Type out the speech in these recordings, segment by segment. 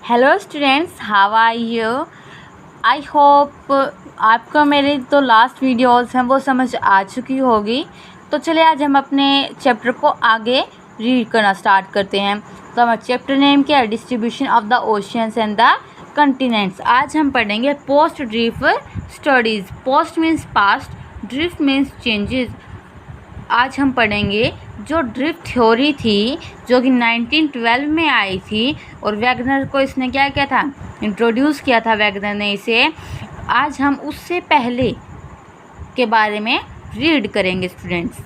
Hello students, how are you? I hope आपको मेरे तो लास्ट वीडियोस हैं वो समझ आ चुकी होगी। तो चलिए आज हम अपने चैप्टर को आगे रीड करना स्टार्ट करते हैं। तो हमारा चैप्टर नेम क्या है? Distribution of the oceans and the continents. आज हम पढ़ेंगे post drift studies. Post means past, drift means changes. आज हम पढ़ेंगे जो ड्रिफ्ट थ्योरी थी जो कि 1912 में आई थी और वैगनर को इसने क्या किया था, इंट्रोड्यूस किया था वैगनर ने इसे। आज हम उससे पहले के बारे में रीड करेंगे स्टूडेंट्स।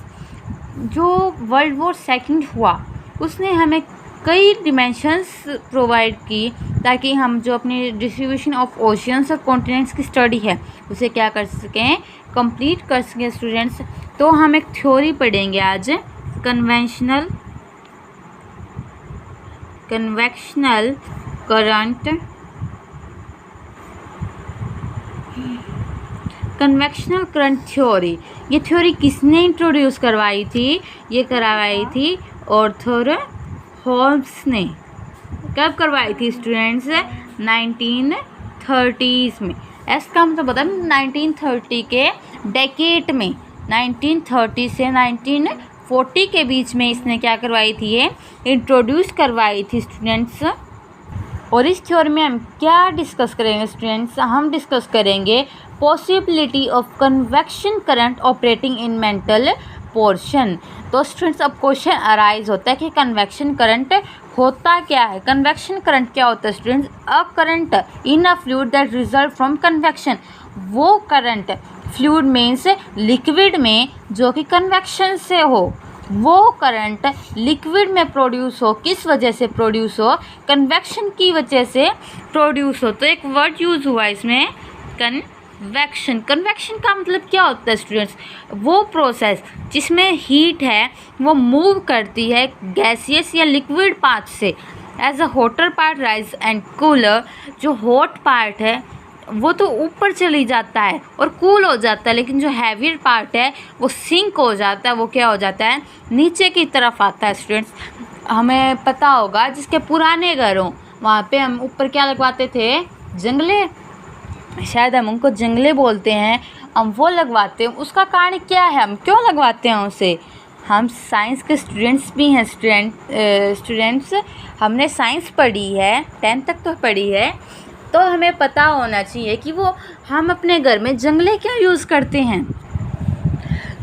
जो वर्ल्ड वॉर सेकंड हुआ उसने हमें कई डिमेंशंस प्रोवाइड की ताकि हम जो अपनी डिस्ट्रीब्यूशन ऑफ ओशियंस और कॉन्टिनेंट्स की स्टडी है उसे क्या कर सकें, कंप्लीट कर सकें स्टूडेंट्स। तो हम एक थ्योरी पढ़ेंगे आज, कन्वेक्शनल करंट थ्योरी। ये थ्योरी किसने इंट्रोड्यूस करवाई थी? ये करवाई थी आर्थर होल्म्स ने। कब करवाई थी स्टूडेंट्स? 1930s में। इसका मतलब पता है 1930 के डेकेड में, 1930 से 1940 के बीच में इसने क्या करवाई थी, ये इंट्रोड्यूस करवाई थी स्टूडेंट्स। और इस थ्योरी में हम क्या डिस्कस करेंगे स्टूडेंट्स? हम डिस्कस करेंगे possibility of convection current operating in mental portion. तो स्टूडेंट्स अब क्वेश्चन अराइज होता है कि कन्वेक्शन करंट होता क्या है? कन्वेक्शन करंट क्या होता है students? A current in a fluid that result from convection. वो करंट फ्लूइड मीन्स लिक्विड में जो कि कन्वेक्शन से हो, वो करंट लिक्विड में प्रोड्यूस हो। किस वजह से प्रोड्यूस हो? कन्वेक्शन की वजह से प्रोड्यूस हो। तो एक वर्ड यूज़ हुआ इसमें, कन्वेक्शन। कन्वेक्शन का मतलब क्या होता है स्टूडेंट्स? वो प्रोसेस जिसमें हीट है वो मूव करती है गैसियस या लिक्विड पार्ट से as a hotter part rise and cooler. जो हॉट पार्ट है वो तो ऊपर चली जाता है और कूल हो जाता है, लेकिन जो हैवी पार्ट है वो सिंक हो जाता है, वो क्या हो जाता है, नीचे की तरफ आता है स्टूडेंट्स। हमें पता होगा जिसके पुराने घर हों वहाँ पे हम ऊपर क्या लगवाते थे, जंगले, शायद हम उनको जंगले बोलते हैं, हम वो लगवाते हैं। उसका कारण क्या है, हम क्यों लगवाते हैं उसे? हम साइंस के स्टूडेंट्स भी हैं स्टूडेंट्स, हमने साइंस पढ़ी है, 10th तक तो पढ़ी है, तो हमें पता होना चाहिए कि वो हम अपने घर में जंगले क्यों यूज़ करते हैं।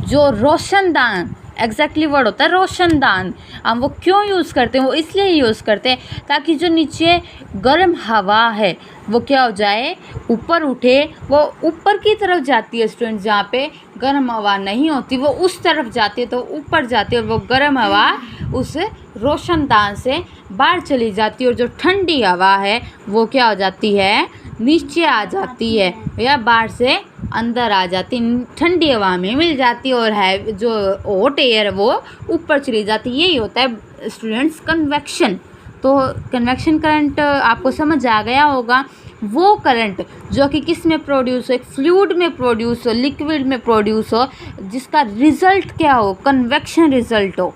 जो रोशनदान, एग्जैक्टली वर्ड होता है रोशनदान, हम वो क्यों यूज़ करते हैं? वो इसलिए यूज़ करते हैं ताकि जो नीचे गर्म हवा है वो क्या हो जाए, ऊपर उठे। वो ऊपर की तरफ जाती है स्टूडेंट, जहाँ पे गर्म हवा नहीं होती वो उस तरफ जाती है, तो ऊपर जाती है और वो गर्म हवा उस रोशनदान से बाहर चली जाती है, और जो ठंडी हवा है वो क्या हो जाती है, नीचे आ जाती है या बाहर से अंदर आ जाती, ठंडी हवा में मिल जाती है, और है जो हॉट एयर वो ऊपर चली जाती है। यही होता है स्टूडेंट्स कन्वेक्शन। तो कन्वेक्शन करंट आपको समझ आ गया होगा। वो करंट जो कि किस में प्रोड्यूस हो, एक फ्लूइड में प्रोड्यूस हो, लिक्विड में प्रोड्यूस हो, जिसका रिजल्ट क्या हो, कन्वेक्शन रिजल्ट हो।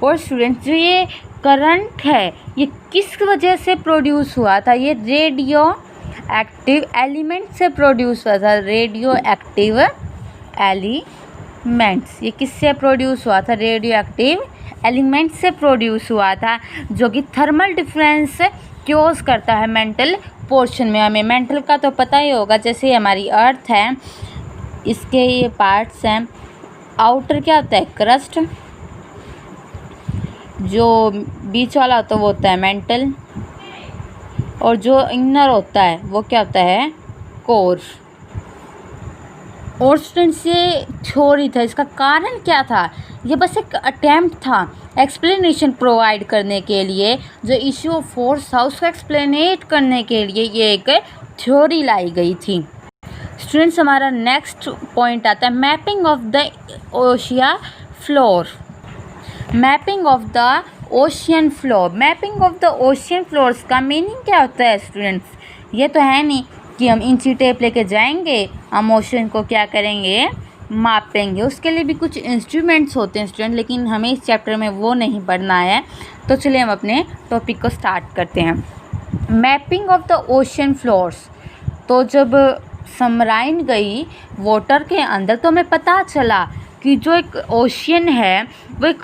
और स्टूडेंट्स जो ये करंट है ये किस वजह से प्रोड्यूस हुआ था? ये रेडियो एक्टिव एलिमेंट से प्रोड्यूस हुआ था। रेडियो एक्टिव एलिमेंट्स, ये किससे प्रोड्यूस हुआ था? रेडियो एक्टिव एलिमेंट से प्रोड्यूस हुआ था, जो कि थर्मल डिफरेंस क्योज करता है मेंटल पोर्शन में। हमें मेंटल का तो पता ही होगा, जैसे हमारी अर्थ है इसके ये पार्ट्स हैं। आउटर क्या होता है, क्रस्ट, जो बीच वाला होता है वो होता है मेंटल, और जो इनर होता है वो क्या होता है, कोर। और स्टूडेंट्स ये थ्योरी था, इसका कारण क्या था? ये बस एक अटेम्प्ट था एक्सप्लेनेशन प्रोवाइड करने के लिए, जो इश्यू ऑफ फोर्स था उसको एक्सप्लेनेट करने के लिए ये एक थ्योरी लाई गई थी। स्टूडेंट्स हमारा नेक्स्ट पॉइंट आता है mapping of the ocean floor. Mapping of the ocean floor. Mapping of the ocean floors का मीनिंग क्या होता है स्टूडेंट्स? ये तो है नहीं कि हम इंची टेप लेके जाएंगे, हम ओशियन को क्या करेंगे, मापेंगे। उसके लिए भी कुछ इंस्ट्रूमेंट्स होते हैं स्टूडेंट, लेकिन हमें इस चैप्टर में वो नहीं पढ़ना है। तो चलिए हम अपने टॉपिक को स्टार्ट करते हैं। Mapping of the ocean floors, तो जब सबमराइन गई वाटर के अंदर तो हमें पता चला कि जो एक ओशियन है वो एक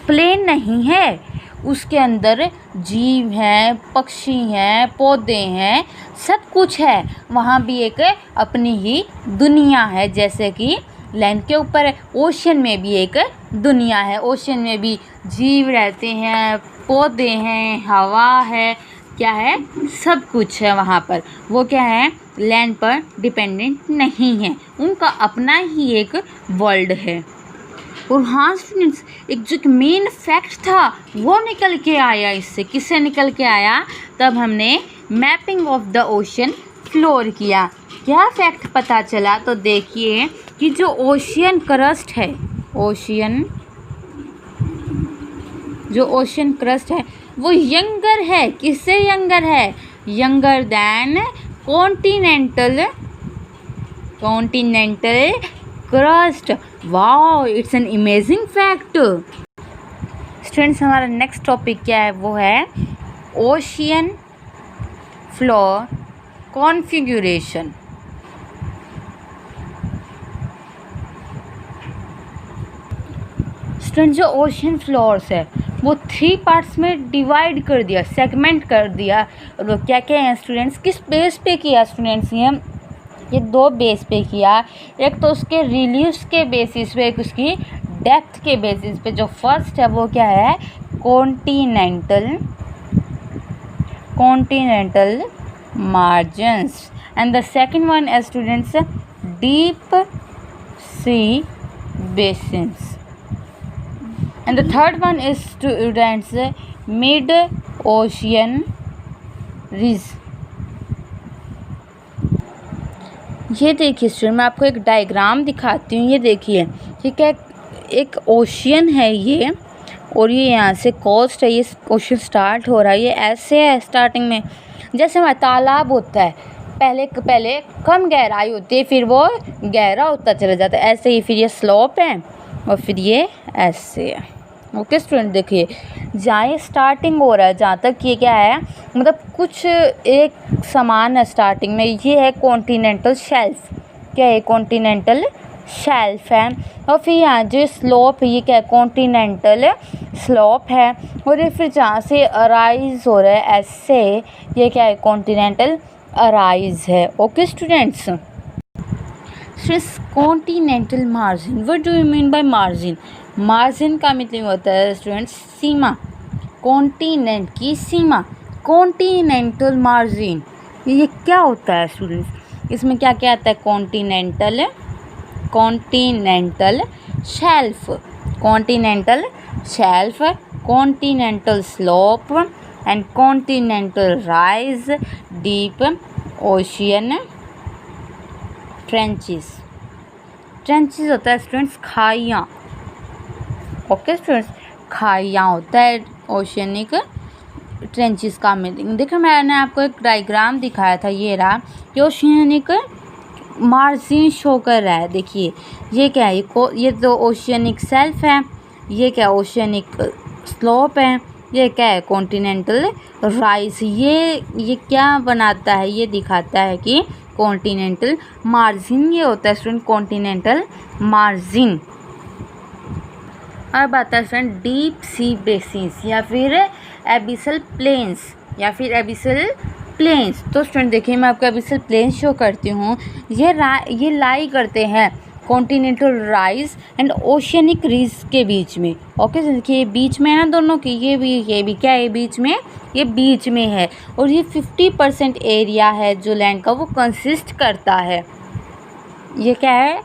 प्लेन नहीं है, उसके अंदर जीव हैं, पक्षी हैं, पौधे हैं, सब कुछ है। वहाँ भी एक अपनी ही दुनिया है, जैसे कि लैंड के ऊपर है, ओशियन में भी एक दुनिया है। ओशियन में भी जीव रहते हैं, पौधे हैं, हवा है, क्या है, सब कुछ है वहाँ पर। वो क्या है, लैंड पर डिपेंडेंट नहीं है, उनका अपना ही एक वर्ल्ड है। और हाँ स्टूडेंट्स, एक जो मेन फैक्ट था वो निकल के आया इससे। किससे निकल के आया? तब हमने mapping of the ocean floor किया। क्या फैक्ट पता चला? तो देखिए कि जो ओशियन क्रस्ट है, जो ओशियन क्रस्ट है वो यंगर है। किससे यंगर है? Younger than continental crust. Wow, it's an amazing fact. Students, हमारा नेक्स्ट टॉपिक क्या है? वो है ओशियन फ्लोर कॉन्फ़िगरेशन। स्टूडेंट, जो ओशियन फ्लोर्स है वो 3 पार्ट्स में डिवाइड कर दिया, सेगमेंट कर दिया। और वो क्या क्या है स्टूडेंट्स? किस बेस पे किया स्टूडेंट्स? ये 2 बेस पे किया। एक तो उसके रिलीफ्स के बेसिस पे, एक उसकी डेप्थ के बेसिस पे। जो फर्स्ट है वो क्या है? Continental margins, and the second one है students deep sea basins, and the third one is students mid ocean ridge। ये देखिए स्टूडेंट, मैं आपको एक डायग्राम दिखाती हूँ। ये देखिए, ठीक है, एक ओशियन है ये, और ये यहाँ से कोस्ट है, ये ओशियन स्टार्ट हो रहा है। ये ऐसे है स्टार्टिंग में, जैसे हमारा तालाब होता है, पहले कम गहराई होती है, फिर वो गहरा होता चला जाता है। ऐसे ही फिर ये स्लोप है और फिर ये ऐसे है। ओके स्टूडेंट, देखिए जहाँ ये स्टार्टिंग हो रहा है, जहाँ तक ये क्या है, मतलब कुछ एक समान है स्टार्टिंग में। ये है कॉन्टिनेंटल शेल्फ। क्या है? कॉन्टिनेंटल शेल्फ है। और फिर यहाँ जो स्लोप है ये क्या है? कॉन्टिनेंटल स्लोप है। और ये फिर जहाँ से अराइज हो रहा है ऐसे, ये क्या है? कॉन्टिनेंटल अराइज है। Okay students, continental margin, what do you mean by margin? Margin का मतलब होता है स्टूडेंट्स सीमा, कॉन्टिनेंट की सीमा, कॉन्टिनेंटल मार्जिन। ये क्या होता है स्टूडेंट्स? इसमें क्या क्या आता है? Continental shelf, continental slope and continental rise, deep ocean trenches होता है स्टूडेंट्स खाइयाँ। ओके स्टूडेंट्स, खाइयाँ होता है ओशियनिक ट्रेंचेस का मीनिंग। देखो, मैंने आपको एक डायग्राम दिखाया था, ये रहा, ये ओशियनिक मार्जिन शो कर रहा है। देखिए ये क्या है? ये तो ओशियनिक सेल्फ है, ये क्या? ओशियनिक स्लोप है, ये क्या है? Continental rise. ये क्या बनाता है? ये दिखाता है कि कॉन्टिनेंटल मार्जिन ये होता है स्टूडेंट, कॉन्टिनेंटल मार्जिन। अब आता है स्टूडेंट डीप सी बेसिन्स या फिर एबिसल प्लेन्स। तो स्टूडेंट देखिए, मैं आपको एबिसल प्लेन्स शो करती हूँ। ये लाई करते हैं continental rise and oceanic ridge के बीच में। ओके, देखिए बीच में है ना दोनों की, ये भी क्या है? बीच में, ये बीच में है। और ये 50% एरिया है जो लैंड का वो कंसिस्ट करता है। ये क्या है?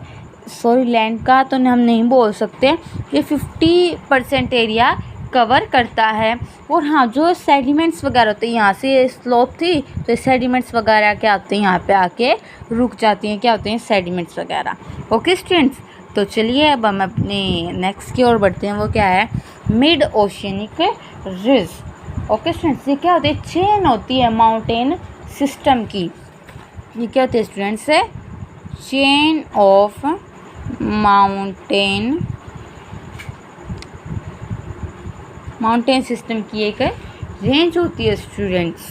सॉरी, लैंड का तो हम नहीं बोल सकते, ये 50% एरिया कवर करता है। और हाँ, जो सेडिमेंट्स वगैरह होते हैं, यहाँ से स्लोप थी तो सेडिमेंट्स वगैरह क्या होते हैं? यहाँ पे आके रुक जाती हैं। क्या होते हैं? सेडिमेंट्स वगैरह। ओके स्टूडेंट्स, तो चलिए अब हम अपने नेक्स्ट की ओर बढ़ते हैं। वो क्या है? Mid oceanic ridge. Okay students, ये क्या होती है? चेन होती है माउंटेन सिस्टम की। ये क्या होती है students? Chain of mountain system की एक रेंज होती है स्टूडेंट्स।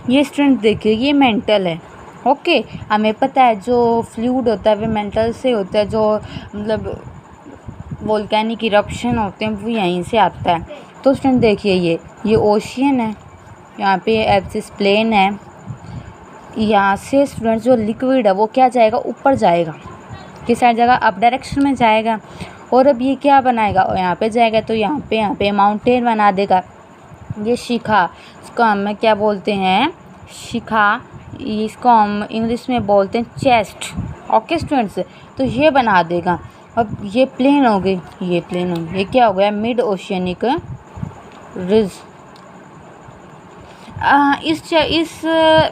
ये स्टूडेंट देखिए ये मेंटल है। ओके, हमें पता है जो फ्लूइड होता है वो मेंटल से होता है, जो मतलब वोल्केनिक इरप्शन होते हैं वो यहीं से आता है। तो स्टूडेंट देखिए ये ओशियन है, यहाँ पे एब्सिस प्लेन है, यहाँ से स्टूडेंट जो लिक्विड है वो क्या जाएगा, ऊपर जाएगा, किस साइड जाएगा, अप डायरेक्शन में जाएगा। और अब ये क्या बनाएगा, और यहाँ पे जाएगा तो यहाँ पे माउंटेन बना देगा। ये शिखा, इसको हम क्या बोलते हैं, शिखा, इसको हम इंग्लिश में बोलते हैं चेस्ट। ओके स्टूडेंट्स, तो ये बना देगा। अब ये प्लेन हो गई, ये प्लेन हो गई, ये क्या हो गया, मिड ओशियनिक रिज। इस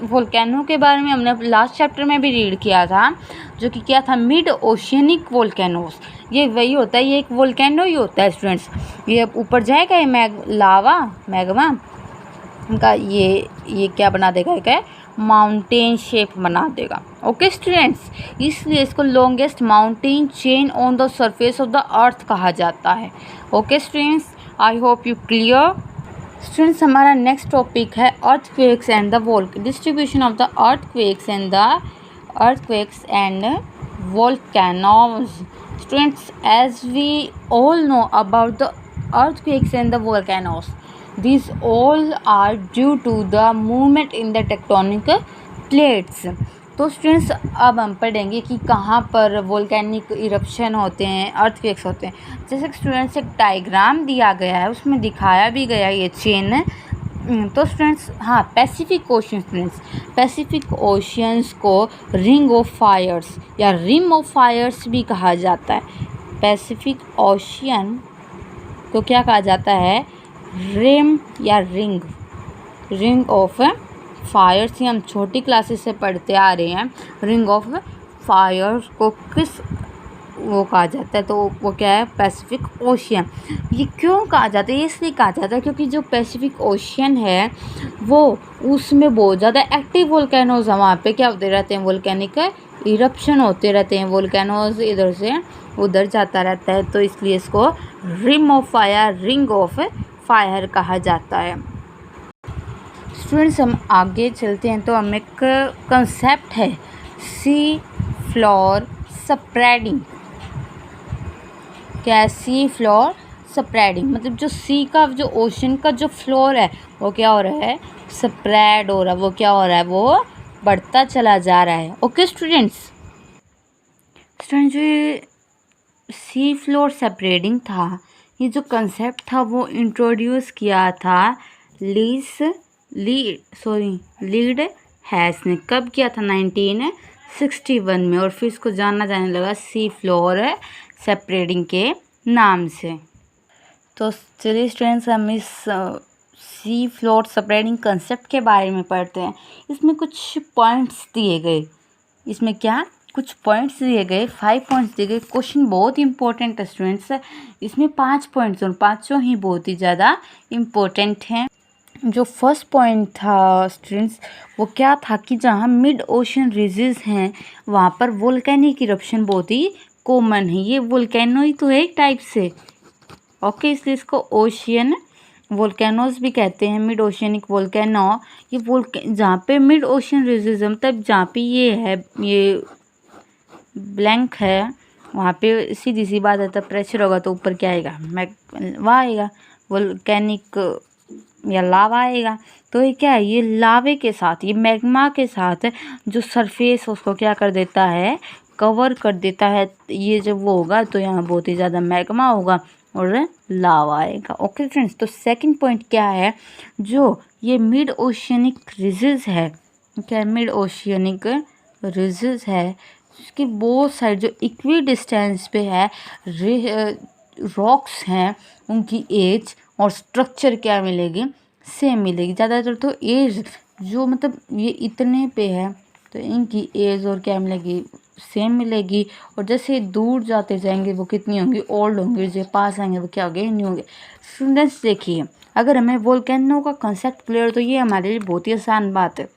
वोल्केनो के बारे में हमने लास्ट चैप्टर में भी रीड किया था, जो कि क्या था, मिड ओशियनिक वोल्केनोस। ये वही होता है, ये एक वोल्केनो ही होता है स्टूडेंट्स। ये ऊपर जाएगा, ये मैग्मा का ये क्या बना देगा, क्या माउंटेन शेप बना देगा। ओके स्टूडेंट्स, इसलिए इसको longest mountain chain on the surface of the earth कहा जाता है। Okay students, I hope you clear. Students, हमारा नेक्स्ट टॉपिक है earthquakes and the distribution of the earthquakes and volcanoes. Students, as we all know about the earthquakes and the volcanoes, these all are due to the movement in the tectonic plates. तो students अब हम पढ़ेंगे कि कहाँ पर volcanic eruption होते हैं, earthquakes होते हैं। जैसे स्टूडेंट्स एक डायग्राम दिया गया है, उसमें दिखाया भी गया ये चेन। तो स्टूडेंट्स हाँ, Pacific ocean, students Pacific oceans को रिंग ऑफ फायर्स या रिम ऑफ फायर्स भी कहा जाता है। पैसिफिक ओशियन को क्या कहा जाता है, रिम या रिंग ऑफ फायर्स। ही हम छोटी क्लासेस से पढ़ते आ रहे हैं। रिंग ऑफ फायर्स को किस वो कहा जाता है, तो वो क्या है, पैसिफिक ओशियन। ये क्यों कहा जाता है, ये इसलिए कहा जाता है क्योंकि जो पैसिफिक ओशियन है वो उसमें बहुत ज़्यादा एक्टिव वोल्केनोज है। वहाँ पे क्या होते रहते हैं, वोल्केनिक इरप्शन होते रहते हैं, वोल्केनोज इधर से उधर जाता रहता है, तो इसलिए इसको rim of fire, ring of fire कहा जाता है। स्टूडेंट्स, हम आगे चलते हैं तो हम एक कंसेप्ट है सी फ्लोर स्प्रेडिंग। क्या है, सी फ्लोर स्प्रेडिंग, मतलब जो सी का, जो ओशन का जो फ्लोर है वो क्या हो रहा है, स्प्रेड हो रहा है, वो क्या हो रहा है, वो बढ़ता चला जा रहा है। ओके स्टूडेंट्स, जो सी फ्लोर स्प्रेडिंग था, ये जो कंसेप्ट था वो इंट्रोड्यूस किया था लीड हैस ने। कब किया था, 1961 में। और फिर इसको जाना जाने लगा सी फ्लोर स्प्रेडिंग के नाम से। तो चलिए स्टूडेंट्स, हम इस सी फ्लोर स्प्रेडिंग कंसेप्ट के बारे में पढ़ते हैं। इसमें कुछ पॉइंट्स दिए गए, इसमें क्या कुछ पॉइंट्स दिए गए, 5 पॉइंट्स दिए गए। क्वेश्चन बहुत इंपॉर्टेंट है स्टूडेंट्स, इसमें 5 पॉइंट्स और पाँचों ही बहुत ही ज़्यादा इम्पोर्टेंट हैं। जो फर्स्ट पॉइंट था स्टूडेंट्स, वो क्या था कि जहाँ मिड ओशन रिजेस हैं वहाँ पर वोल्केनिक इरप्शन बहुत ही कॉमन है। ये वोल्केनो ही तो है एक टाइप से। ओके, इसलिए इसको ओशियन वोल्केनोज भी कहते हैं, मिड ओशियनिक वोल्केनो। ये जहाँ पे मिड ओशन रिजेस है, मतलब जहाँ पे ये है, ये ब्लैंक है, वहाँ पे सीधी सी बात है, तब प्रेशर होगा तो ऊपर क्या आएगा, वहाँ आएगा वोल्केनिक या लावा आएगा। तो ये क्या है, ये लावे के साथ, ये मैग्मा के साथ जो सरफेस उसको क्या कर देता है, कवर कर देता है। ये जब वो होगा तो यहाँ बहुत ही ज़्यादा मैग्मा होगा और लावा आएगा। ओके फ्रेंड्स, तो सेकंड पॉइंट क्या है, जो ये मिड ओशियनिक रिजेस है, क्या मिड ओशियनिक रिजेस है, उसकी बोथ साइड जो इक्वी डिस्टेंस पे है रॉक्स हैं, उनकी एज और स्ट्रक्चर क्या मिलेगी, सेम मिलेगी। ज़्यादातर तो एज जो मतलब ये इतने पे है तो इनकी एज और क्या मिलेगी, सेम मिलेगी। और जैसे दूर जाते जाएंगे वो कितनी होंगी, ओल्ड होंगी, जो पास आएंगे वो क्या होंगे, न्यू होंगे। स्टूडेंट्स देखिए, अगर हमें वोल्केनो का कंसेप्ट क्लियर, तो ये हमारे लिए बहुत ही आसान बात है।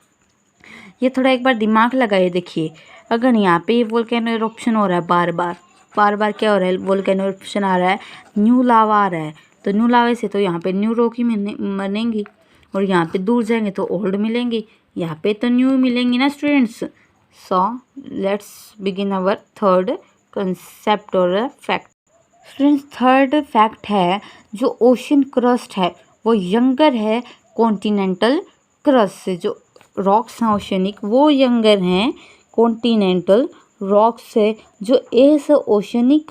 ये थोड़ा एक बार दिमाग लगाइए, देखिए अगर यहाँ पे वोल्केनो इरप्शन हो रहा है बार बार क्या हो रहा है, वोल्केनो इरप्शन आ रहा है, न्यू लावा आ रहा है, तो न्यू लावे से तो यहाँ पे न्यू रॉक ही बनेंगी। और यहाँ पे दूर जाएंगे तो ओल्ड मिलेंगे, यहाँ पे तो न्यू मिलेंगे ना students. So let's begin our third concept और फैक्ट। स्टूडेंट्स थर्ड फैक्ट है जो ओशन क्रस्ट है वो यंगर है कॉन्टिनेंटल क्रस्ट से। जो रॉक्स हैं ओशनिक वो यंगर हैं कॉन्टिनेंटल रॉक्स से। जो एज है ओशनिक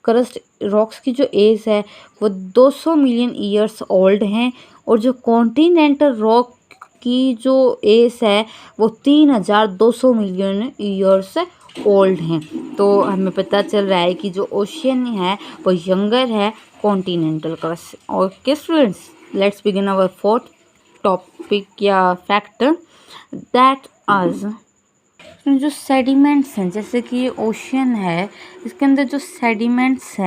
क्रस्ट रॉक्स की जो एज है वो 200 मिलियन ईयर्स ओल्ड हैं, और जो कॉन्टिनेंटल रॉक की जो एज है वो 3200 मिलियन ईयर्स ओल्ड हैं। तो हमें पता चल रहा है कि जो ओशियन है वो यंगर है continental crust. Okay students, let's begin our fourth topic या फैक्ट दैट आज जो सेडिमेंट्स हैं, जैसे कि ओशियन है इसके अंदर जो सेडिमेंट्स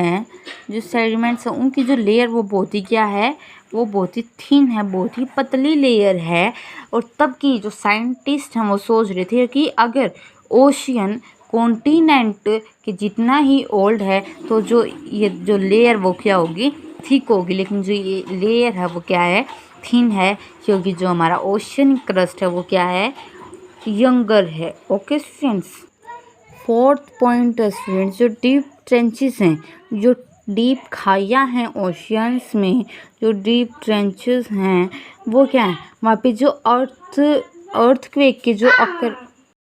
हैं उनकी जो लेयर वो बहुत ही क्या है, वो बहुत ही थिन है, बहुत ही पतली लेयर है। और तब की जो साइंटिस्ट हैं वो सोच रहे थे कि अगर ओशियन कॉन्टिनेंट के जितना ही ओल्ड है तो ये जो लेयर वो क्या होगी, थिक होगी। लेकिन जो ये लेयर है वो क्या है, थिन है, क्योंकि जो हमारा ओशन क्रस्ट है वो क्या है, यंगर है। Okay students, fourth point students जो डीप ट्रेंचेस हैं, जो डीप खाइयाँ हैं ओशियंस में, जो डीप ट्रेंचेस हैं वो क्या है, वहाँ पे जो अर्थक्वेक के जो